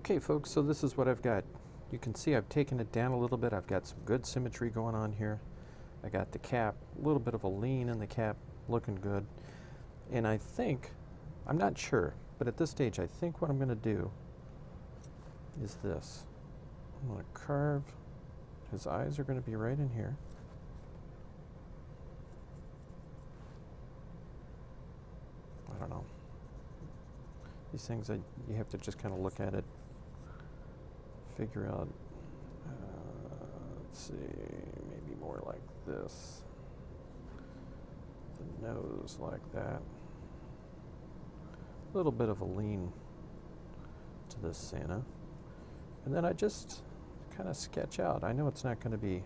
Okay folks, so this is what I've got. You can see I've taken it down a little bit. I've got some good symmetry going on here. I got the cap, a little bit of a lean in the cap, looking good. And I think, I'm not sure, but at this stage I think what I'm going to do is this. I'm going to carve, his eyes are going to be right in here. I don't know. These things, you have to just kind of look at it, figure out, let's see, maybe more like this. The nose like that. A little bit of a lean to this Santa. And then I just kind of sketch out. I know it's not going to be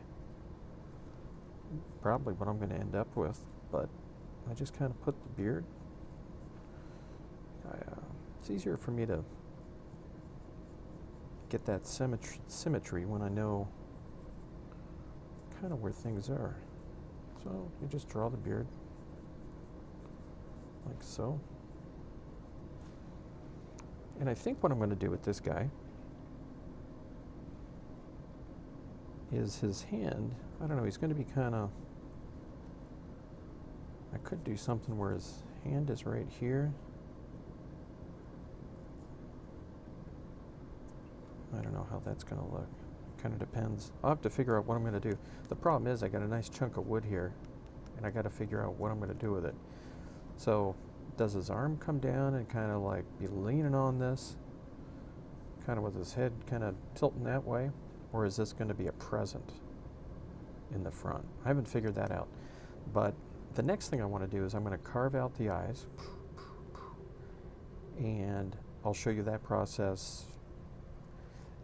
probably what I'm going to end up with, but I just kind of put the beard. It's easier for me to get that symmetry when I know kind of where things are. So you just draw the beard like so. And I think what I'm going to do with this guy is his hand, I don't know, he's going to be kind of, I could do something where his hand is right here. I don't know how that's going to look. Kind of depends. I'll have to figure out what I'm going to do. The problem is I got a nice chunk of wood here, and I got to figure out what I'm going to do with it. So does his arm come down and kind of like be leaning on this, kind of with his head kind of tilting that way, or is this going to be a present in the front? I haven't figured that out. But the next thing I want to do is I'm going to carve out the eyes, and I'll show you that process.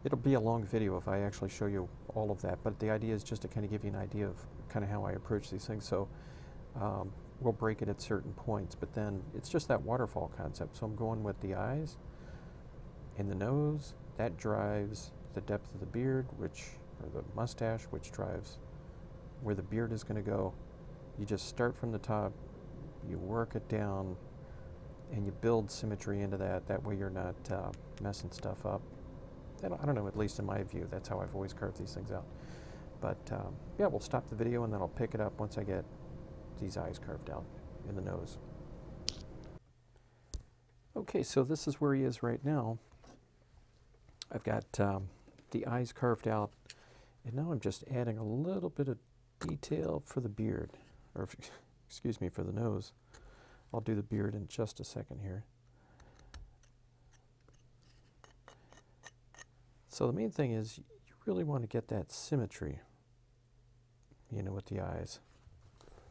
It'll be a long video if I actually show you all of that, but the idea is just to kind of give you an idea of kind of how I approach these things. So we'll break it at certain points, but then it's just that waterfall concept. So I'm going with the eyes and the nose. That drives the depth of the beard, or the mustache, which drives where the beard is going to go. You just start from the top, you work it down, and you build symmetry into that. That way you're not messing stuff up. I don't know, at least in my view, that's how I've always carved these things out. But yeah, we'll stop the video and then I'll pick it up once I get these eyes carved out in the nose. Okay, so this is where he is right now. I've got the eyes carved out, and now I'm just adding a little bit of detail for the beard, or excuse me, for the nose. I'll do the beard in just a second here. So the main thing is you really want to get that symmetry, you know, with the eyes.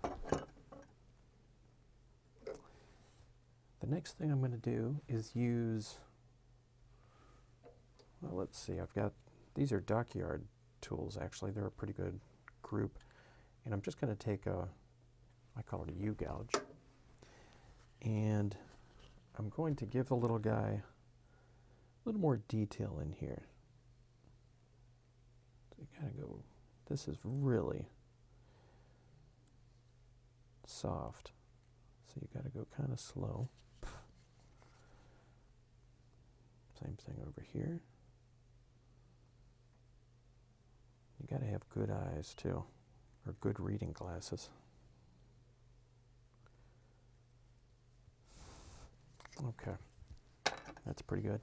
The next thing I'm going to do is use, well, let's see, I've got, these are dockyard tools actually. They're a pretty good group. And I'm just going to take a, I call it a U-gouge. And I'm going to give the little guy a little more detail in here. So you gotta go, this is really soft. So you gotta go kind of slow. Same thing over here. You gotta have good eyes too, or good reading glasses. Okay, that's pretty good.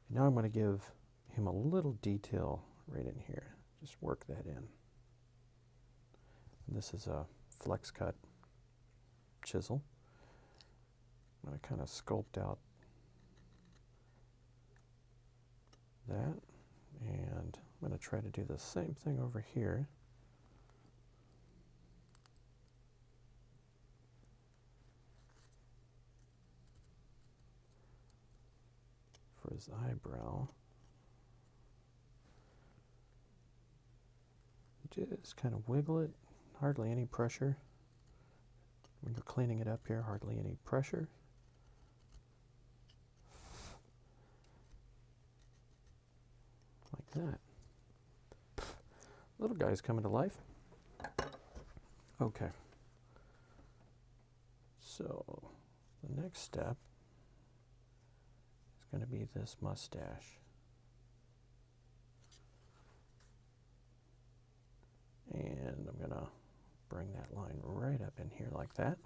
Now I'm going to give him a little detail right in here. Just work that in. And this is a FlexCut chisel. I'm going to kind of sculpt out that, and I'm going to try to do the same thing over here. For his eyebrow. Just kind of wiggle it, hardly any pressure. When you're cleaning it up here, hardly any pressure. Like that. Little guy's coming to life. Okay. So the next step is going to be this mustache. And I'm gonna bring that line right up in here like that.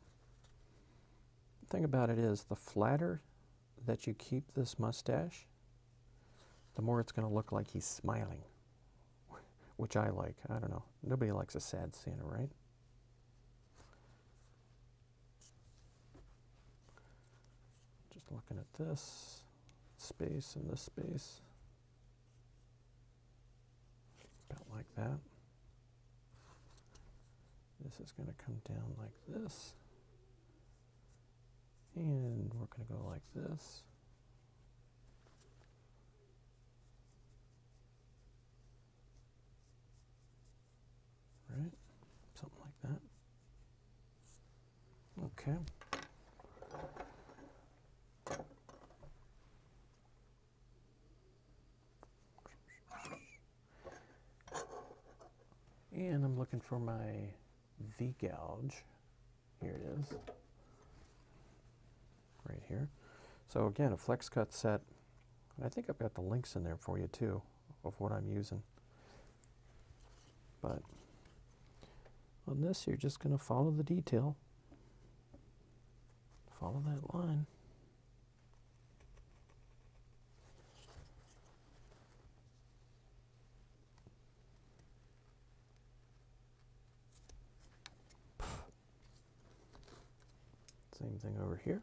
The thing about it is, the flatter that you keep this mustache, the more it's gonna look like he's smiling, which I like. I don't know. Nobody likes a sad Santa, right? Just looking at this space and this space. About like that. This is going to come down like this. And we're going to go like this. Right? Something like that. Okay. And I'm looking for my V-gouge. Here it is. Right here. So again, a Flexcut set. And I think I've got the links in there for you too, of what I'm using. But on this, you're just going to follow the detail. Follow that line. Same thing over here.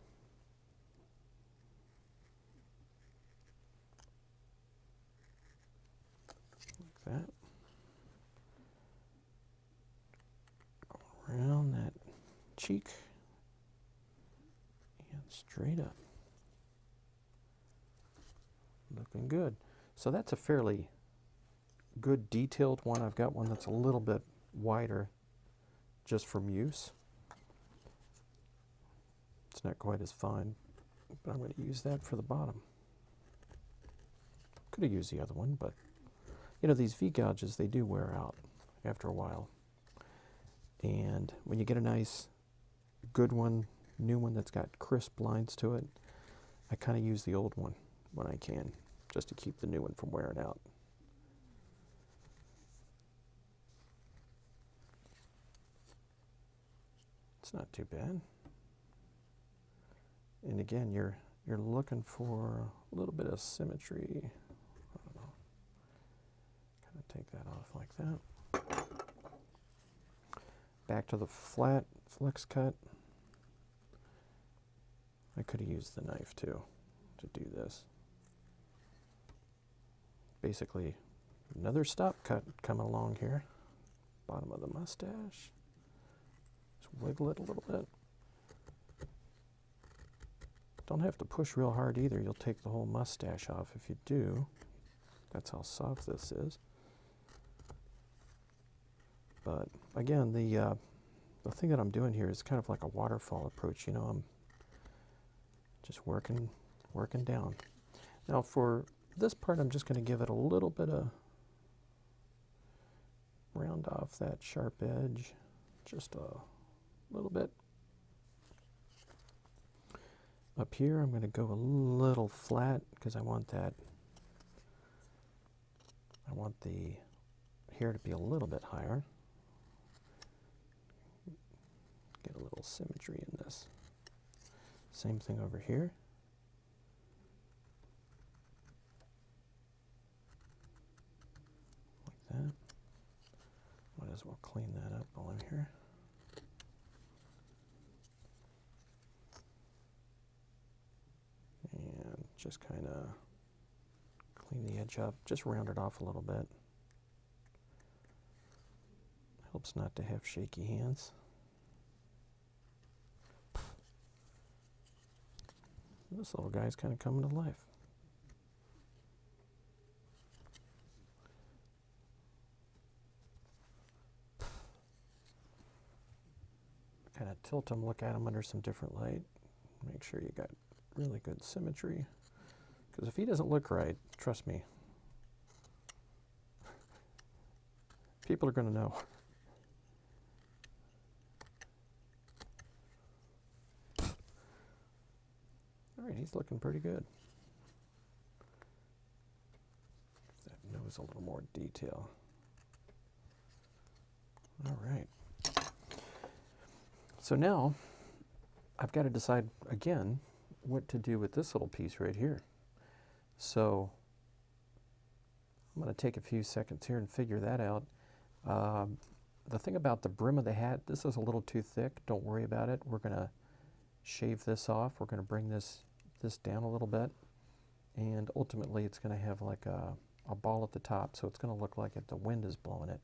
Like that. Go around that cheek and straight up. Looking good. So that's a fairly good detailed one. I've got one that's a little bit wider just from use. It's not quite as fine, but I'm going to use that for the bottom. Could have used the other one, but you know, these V-gouges, they do wear out after a while. And when you get a nice, good one, new one that's got crisp lines to it, I kind of use the old one when I can, just to keep the new one from wearing out. It's not too bad. And again, you're looking for a little bit of symmetry. I don't know. Kind of take that off like that. Back to the flat Flexcut. I could have used the knife too to do this. Basically, another stop cut coming along here. Bottom of the mustache. Just wiggle it a little bit. Don't have to push real hard either. You'll take the whole mustache off if you do. That's how soft this is. But again, the thing that I'm doing here is kind of like a waterfall approach. You know, I'm just working down. Now for this part, I'm just going to give it a little bit of round off that sharp edge, just a little bit. Up here, I'm going to go a little flat because I want that. I want the hair to be a little bit higher. Get a little symmetry in this. Same thing over here. Like that. Might as well clean that up while I'm here. And just kind of clean the edge up, just round it off a little bit. Helps not to have shaky hands. This little guy's kind of coming to life. Kind of tilt him, look at him under some different light. Make sure you got really good symmetry. Because if he doesn't look right, trust me, people are going to know. All right, he's looking pretty good. Give that nose a little more detail. All right. So now I've got to decide again what to do with this little piece right here. So I'm going to take a few seconds here and figure that out. The thing about the brim of the hat, this is a little too thick. Don't worry about it. We're going to shave this off. We're going to bring this down a little bit. And ultimately it's going to have like a ball at the top, so it's going to look like the wind is blowing it.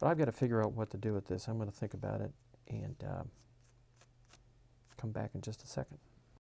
But I've got to figure out what to do with this. I'm going to think about it and come back in just a second.